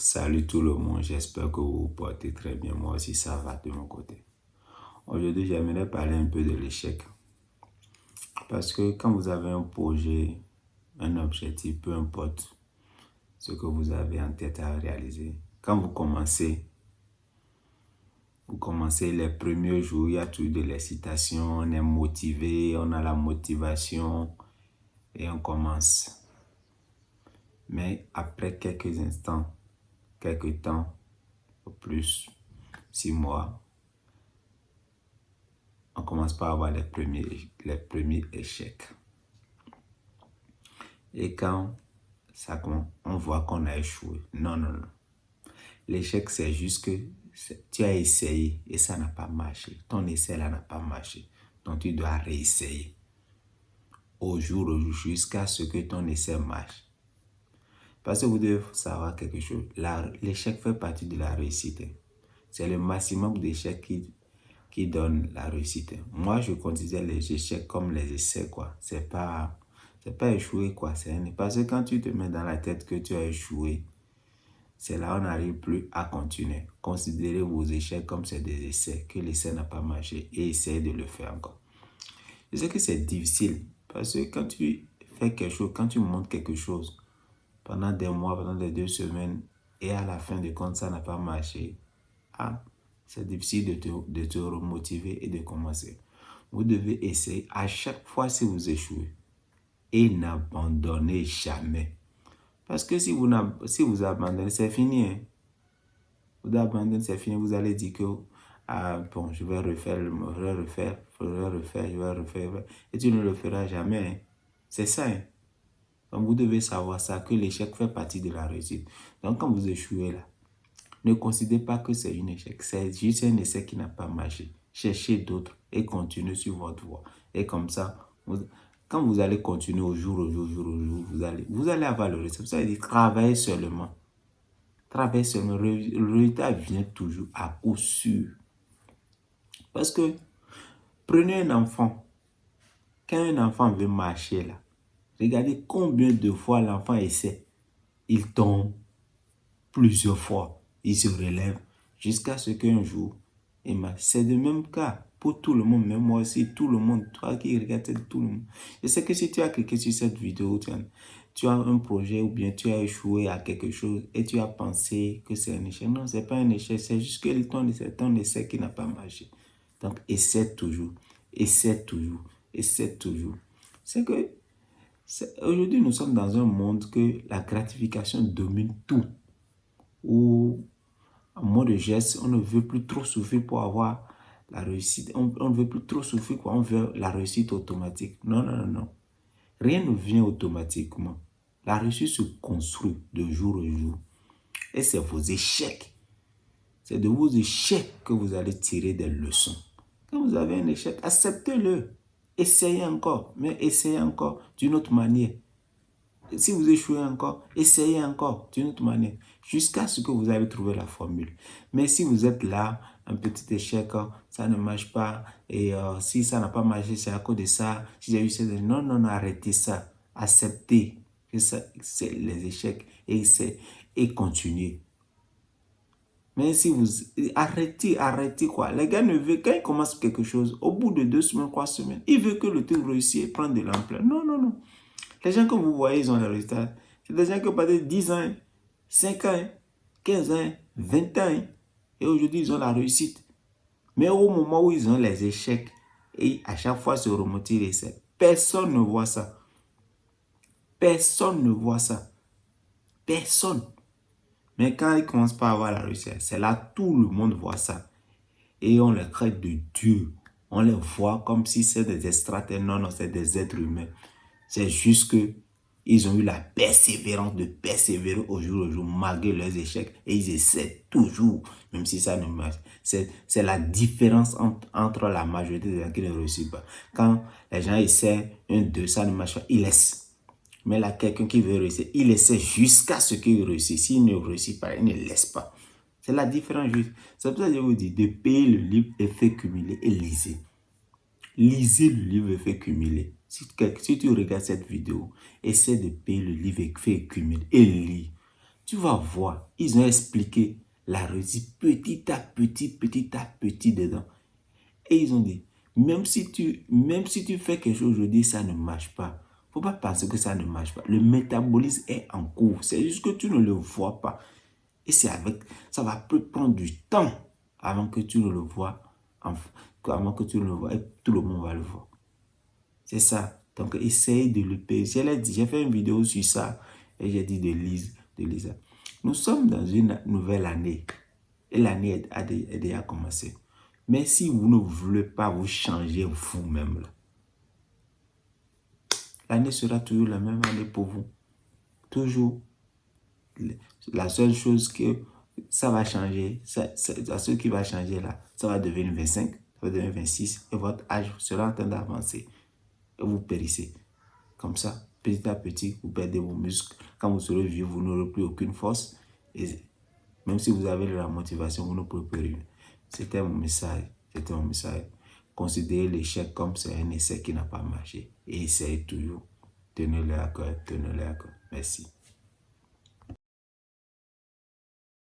Salut tout le monde, j'espère que vous vous portez très bien. Moi aussi, ça va de mon côté. Aujourd'hui, j'aimerais parler un peu de l'échec. Parce que quand vous avez un projet, un objectif, peu importe ce que vous avez en tête à réaliser, quand vous commencez les premiers jours, il y a toujours de l'excitation, on est motivé, on a la motivation et on commence. Mais après quelques instants, quelques temps, au plus 6 mois, on commence par avoir les premiers échecs. Et quand on voit qu'on a échoué, non. L'échec, c'est juste que tu as essayé et ça n'a pas marché. Ton essai là n'a pas marché. Donc, tu dois réessayer au jour jusqu'à ce que ton essai marche. Parce que vous devez savoir quelque chose. L'échec fait partie de la réussite. C'est le maximum d'échecs qui donne la réussite. Moi, je considère les échecs comme les essais, quoi. C'est pas échouer, quoi. Parce que quand tu te mets dans la tête que tu as échoué, c'est là où on n'arrive plus à continuer. Considérez vos échecs comme c'est des essais, que l'essai n'a pas marché et essayez de le faire encore. Je sais que c'est difficile parce que quand tu fais quelque chose, quand tu montes quelque chose pendant des mois, pendant des 2 semaines et à la fin de compte, ça n'a pas marché, c'est difficile de te remotiver et de commencer. Vous devez essayer à chaque fois si vous échouez et n'abandonnez jamais. Parce que si vous abandonnez, c'est fini. Hein? Vous abandonnez, c'est fini. Vous allez dire que je vais refaire, je vais refaire. Et tu ne le feras jamais. Hein? C'est ça. Hein? Donc vous devez savoir ça, que l'échec fait partie de la réussite. Donc quand vous échouez là, ne considérez pas que c'est un échec. C'est juste un essai qui n'a pas marché. Cherchez d'autres et continuez sur votre voie. Et comme ça, quand vous allez continuer au jour, vous allez avoir le résultat. Ça veut dire travaillez seulement. Travaillez seulement. Le résultat vient toujours à coup sûr. Parce que prenez un enfant. Quand un enfant veut marcher là, regardez combien de fois l'enfant essaie. Il tombe plusieurs fois. Il se relève jusqu'à ce qu'un jour, c'est le même cas pour tout le monde, même moi aussi, tout le monde, toi qui regardes tout le monde. Je sais que si tu as cliqué sur cette vidéo, tu as un projet ou bien tu as échoué à quelque chose et tu as pensé que c'est un échec. Non, ce n'est pas un échec, c'est juste que ton essai qui n'a pas marché. Donc, essaie toujours. C'est que aujourd'hui, nous sommes dans un monde que la gratification domine tout. Où, en mode de geste, on ne veut plus trop souffrir pour avoir la réussite. On ne veut plus trop souffrir, quoi. On veut la réussite automatique. Non. Rien ne vient automatiquement. La réussite se construit de jour en jour. Et c'est vos échecs. C'est de vos échecs que vous allez tirer des leçons. Quand vous avez un échec, acceptez-le. Essayez encore, mais essayez encore d'une autre manière. Si vous échouez encore, essayez encore d'une autre manière, jusqu'à ce que vous avez trouvé la formule. Mais si vous êtes là, un petit échec, ça ne marche pas, et si ça n'a pas marché, c'est à cause de ça, si j'ai eu ça, non, arrêtez ça. Acceptez que c'est les échecs et continuez. Mais si vous arrêtez quoi. Les gars ne veulent, quand ils commencent quelque chose, au bout de 2 semaines, 3 semaines, ils veulent que le truc réussisse et prenne de l'ampleur. Non. Les gens que vous voyez, ils ont les résultats. C'est des gens qui ont passé 10 ans, 5 ans, 15 ans, 20 ans. Et aujourd'hui, ils ont la réussite. Mais au moment où ils ont les échecs, et à chaque fois se remonter l'essai, personne ne voit ça. Personne. Mais quand ils commencent par avoir la réussite, c'est là tout le monde voit ça. Et on les traite de Dieu. On les voit comme si c'est des extraterrestres. Non, c'est des êtres humains. C'est juste que ils ont eu la persévérance de persévérer au jour malgré leurs échecs. Et ils essaient toujours, même si ça ne marche. C'est la différence entre la majorité des gens qui ne réussissent pas. Quand les gens essaient 1, 2, ça ne marche pas, ils laissent. Mais là, quelqu'un qui veut réussir, il essaie jusqu'à ce qu'il réussisse. S'il ne réussit pas, il ne laisse pas. C'est la différence juste. C'est pour ça que je vous dis de payer le livre Effet cumulé et lisez. Lisez le livre Effet cumulé. Si tu regardes cette vidéo, essaie de payer le livre Effet cumulé et lis. Tu vas voir, ils ont expliqué la réussite petit à petit dedans. Et ils ont dit, même si tu fais quelque chose aujourd'hui, ça ne marche pas. Faut pas penser que ça ne marche pas. Le métabolisme est en cours. C'est juste que tu ne le vois pas. Et ça va prendre du temps avant que tu ne le vois. Avant que tu ne le vois. Et tout le monde va le voir. C'est ça. Donc, essaye de le payer. J'ai fait une vidéo sur ça. Et j'ai dit de Lisa. Nous sommes dans une nouvelle année. Et l'année a déjà commencé. Mais si vous ne voulez pas vous changer vous-même, l'année sera toujours la même année pour vous. Toujours. La seule chose que ça va changer, ce qui va changer là, ça va devenir 25, ça va devenir 26 et votre âge sera en train d'avancer. Et vous périssez. Comme ça, petit à petit, vous perdez vos muscles. Quand vous serez vieux, vous n'aurez plus aucune force. Et même si vous avez de la motivation, vous ne pouvez plus rien. C'était mon message. C'était mon message. Considérez l'échec comme c'est un essai qui n'a pas marché. Et essayez toujours. Tenez-le à cœur. Tenez-le à cœur. Merci.